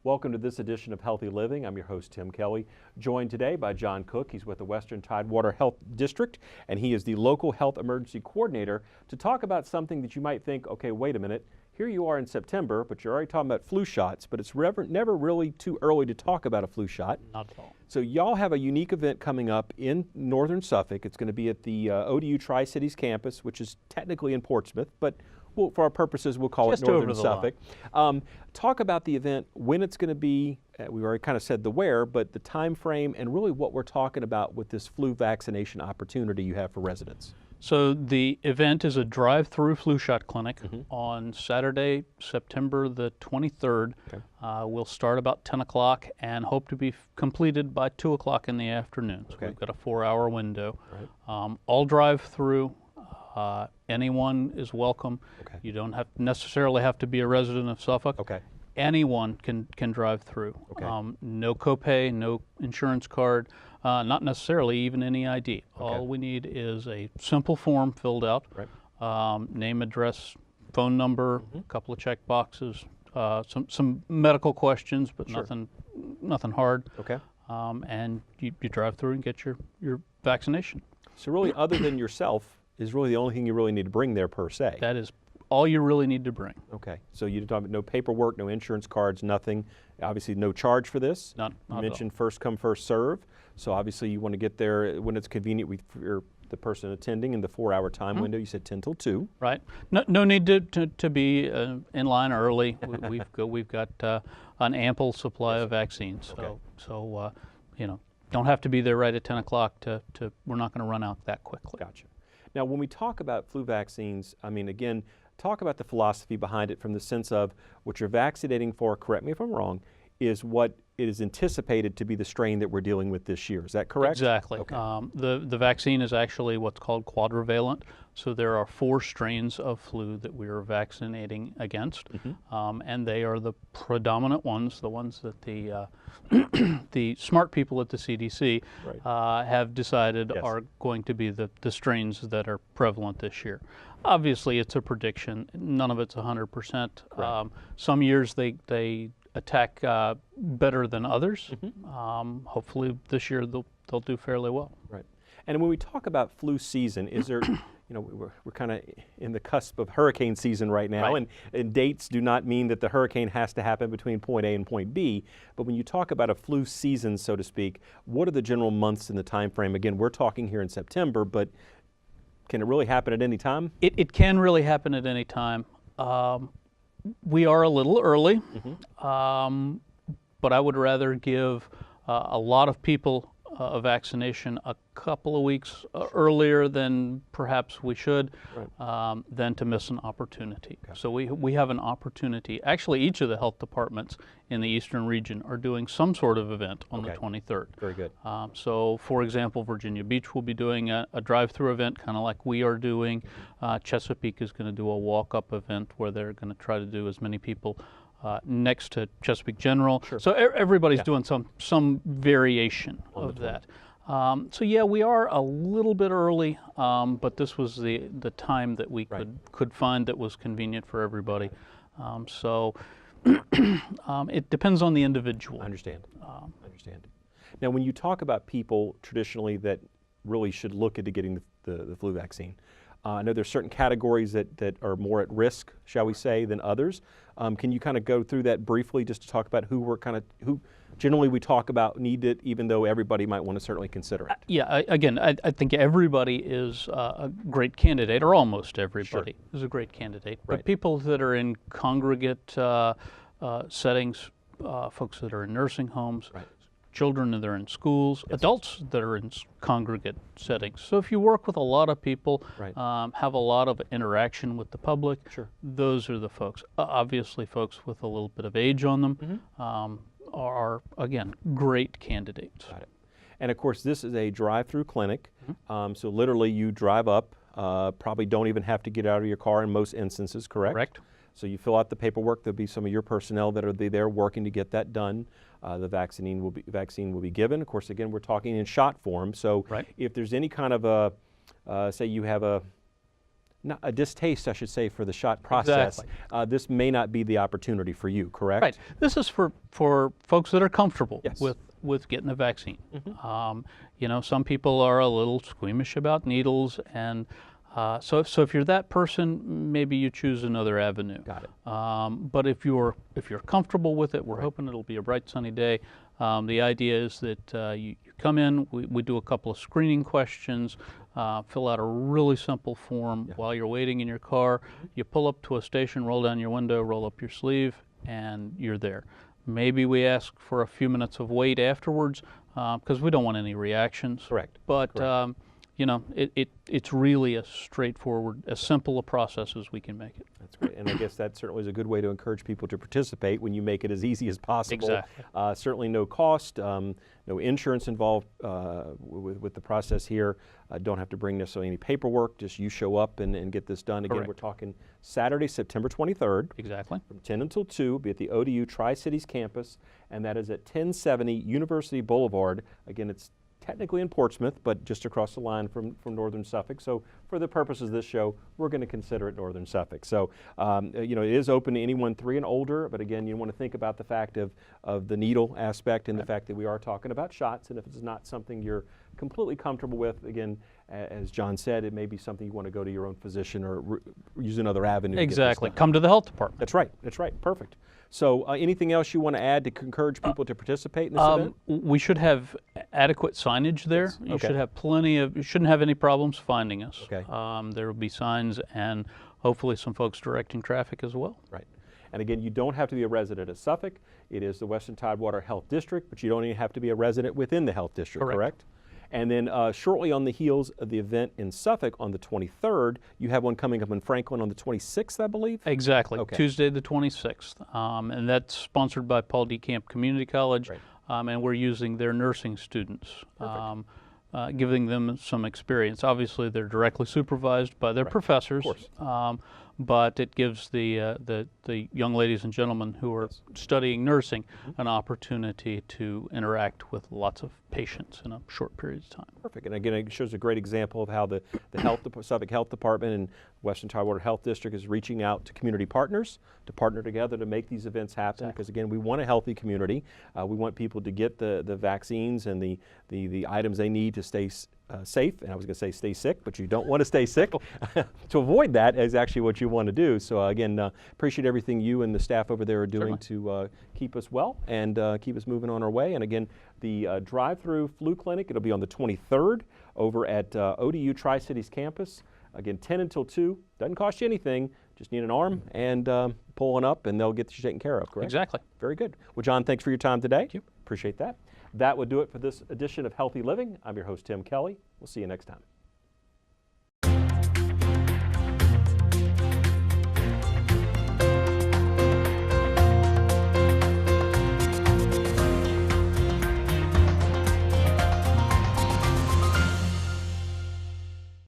Welcome to this edition of Healthy Living. I'm your host, Tim Kelly, joined today by John Cook. He's with the Western Tidewater Health District, and he is the local health emergency coordinator to talk about something that you might think, okay, wait a minute, here you are in September, but you're already talking about flu shots, but it's never really too early to talk about a flu shot. Not at all. So y'all have a unique event coming up in northern Suffolk. It's going to be at the ODU Tri-Cities campus, which is technically in Portsmouth, but for our purposes, we'll call just it Northern over the Suffolk. Talk about the event, when it's going to be. We already kind of said the where, but the time frame and really what we're talking about with this flu vaccination opportunity you have for residents. So the event is a drive-through flu shot clinic on Saturday, September the 23rd. Okay. We'll start about 10 o'clock and hope to be completed by 2 o'clock in the afternoon. So we've got a 4-hour window. Right. All drive-through. Anyone is welcome. Okay. You don't necessarily have to be a resident of Suffolk. Okay. Anyone can drive through. Okay. No copay, no insurance card, not necessarily even any ID. Okay. All we need is a simple form filled out, right. Name, address, phone number, a couple of check boxes, some medical questions, but sure. nothing hard. Okay. And you drive through and get your vaccination. So really, other than yourself, is really the only thing you really need to bring there per se. That is all you really need to bring. Okay, so you talk about no paperwork, no insurance cards, nothing. Obviously no charge for this. Not you mentioned first come, first serve. So obviously you want to get there when it's convenient for the person attending in the 4-hour time window. You said 10 till 2. Right. No need to be in line early. We've got an ample supply of vaccines. Okay. So you know, don't have to be there right at 10 o'clock we're not going to run out that quickly. Gotcha. Now, when we talk about flu vaccines, I mean, again, talk about the philosophy behind it from the sense of what you're vaccinating for, correct me if I'm wrong, is what it is anticipated to be the strain that we're dealing with this year. Is that correct? Exactly. Okay. The vaccine is actually what's called quadrivalent. So there are 4 strains of flu that we are vaccinating against, and they are the predominant ones, the ones that the the smart people at the CDC right. Have decided yes. are going to be the strains that are prevalent this year. Obviously, it's a prediction. None of it's 100%. Right. Some years they attack better than others. Hopefully this year they'll do fairly well. Right. And when we talk about flu season, is there, you know, we're kind of in the cusp of hurricane season right now, right. and dates do not mean that the hurricane has to happen between point A and point B. But when you talk about a flu season, so to speak, what are the general months in the time frame? Again, we're talking here in September, but can it really happen at any time? It can really happen at any time. We are a little early, but I would rather give a lot of people a vaccination a couple of weeks earlier than perhaps we should, right. Than to miss an opportunity. Okay. So we have an opportunity. Actually, each of the health departments in the eastern region are doing some sort of event on the 23rd. Very good. So, for example, Virginia Beach will be doing a drive-through event, kind of like we are doing. Chesapeake is going to do a walk-up event where they're going to try to do as many people next to Chesapeake General. Sure. So everybody's doing some variation of that. So yeah, we are a little bit early, but this was the time that we could find that was convenient for everybody. So it depends on the individual. I understand. Understand. Now, when you talk about people traditionally that really should look into getting the flu vaccine, I know there's certain categories that are more at risk, shall we say, than others. Can you kind of go through that briefly just to talk about who generally we talk about need it, even though everybody might want to certainly consider it? Yeah, again, I think everybody is a great candidate, or almost everybody is a great candidate. Right. But people that are in congregate settings, folks that are in nursing homes, right. children that are in schools, yes. adults that are in congregate settings. So if you work with a lot of people, right. Have a lot of interaction with the public, sure. those are the folks. Obviously, folks with a little bit of age on them are, again, great candidates. Got it. And of course, this is a drive-through clinic, so literally you drive up, probably don't even have to get out of your car in most instances, correct? Correct. So you fill out the paperwork. There'll be some of your personnel that are there working to get that done. The vaccine will be given. Of course, again, we're talking in shot form. So right. if there's any kind of a, say you have a a distaste, I should say, for the shot process, Exactly. this may not be the opportunity for you, correct? Right. This is for folks that are comfortable Yes. with getting a vaccine. You know, some people are a little squeamish about needles, and so if you're that person, maybe you choose another avenue. Got it. But if you're comfortable with it, we're hoping it'll be a bright sunny day. The idea is that you come in, we do a couple of screening questions, fill out a really simple form while you're waiting in your car. You pull up to a station, roll down your window, roll up your sleeve, and you're there. Maybe we ask for a few minutes of wait afterwards because we don't want any reactions. Correct. But you know, it's really a straightforward, as simple a process as we can make it. That's great, and I guess that certainly is a good way to encourage people to participate when you make it as easy as possible. Exactly. Certainly no cost, no insurance involved with the process here. Don't have to bring necessarily any paperwork, just you show up and get this done. Again, Correct. we're talking Saturday, September 23rd. Exactly. From 10 until 2, be at the ODU Tri-Cities campus, and that is at 1070 University Boulevard. Again, it's technically in Portsmouth, but just across the line from northern Suffolk. So for the purposes of this show, we're going to consider it northern Suffolk. So, you know, it is open to anyone 3 and older, but again, you want to think about the fact of the needle aspect and the fact that we are talking about shots, and if it's not something you're completely comfortable with, again, as John said, it may be something you want to go to your own physician or use another avenue. Exactly. Come to the health department. That's right. That's right. Perfect. So anything else you want to add to encourage people to participate in this event? We should have adequate signage there. Yes. You Okay. should have you shouldn't have any problems finding us. Okay. There will be signs and hopefully some folks directing traffic as well. Right. And again, you don't have to be a resident of Suffolk. It is the Western Tidewater Health District, but you don't even have to be a resident within the health district, correct? And then shortly on the heels of the event in Suffolk on the 23rd, you have one coming up in Franklin on the 26th, I believe? Exactly. Okay. Tuesday the 26th. And that's sponsored by Paul D. Camp Community College. Right. And we're using their nursing students, giving them some experience. Obviously, they're directly supervised by their professors. Of course. But it gives the young ladies and gentlemen who are studying nursing an opportunity to interact with lots of patients in a short period of time. Perfect. And again, it shows a great example of how the Suffolk Health Department and Western Tidewater Health District is reaching out to community partners to partner together to make these events happen. Because again, we want a healthy community. We want people to get the vaccines and the items they need to stay safe, and I was going to say stay sick, but you don't want to stay sick. To avoid that is actually what you want to do. So again, appreciate everything you and the staff over there are doing to keep us well and keep us moving on our way. And again, the drive-through flu clinic, it'll be on the 23rd over at ODU Tri-Cities campus. Again, 10 until 2. Doesn't cost you anything. Just need an arm and pull one up, and they'll get you taken care of, correct? Exactly. Very good. Well, John, thanks for your time today. Thank you. Appreciate that. That would do it for this edition of Healthy Living. I'm your host, Tim Kelly. We'll see you next time.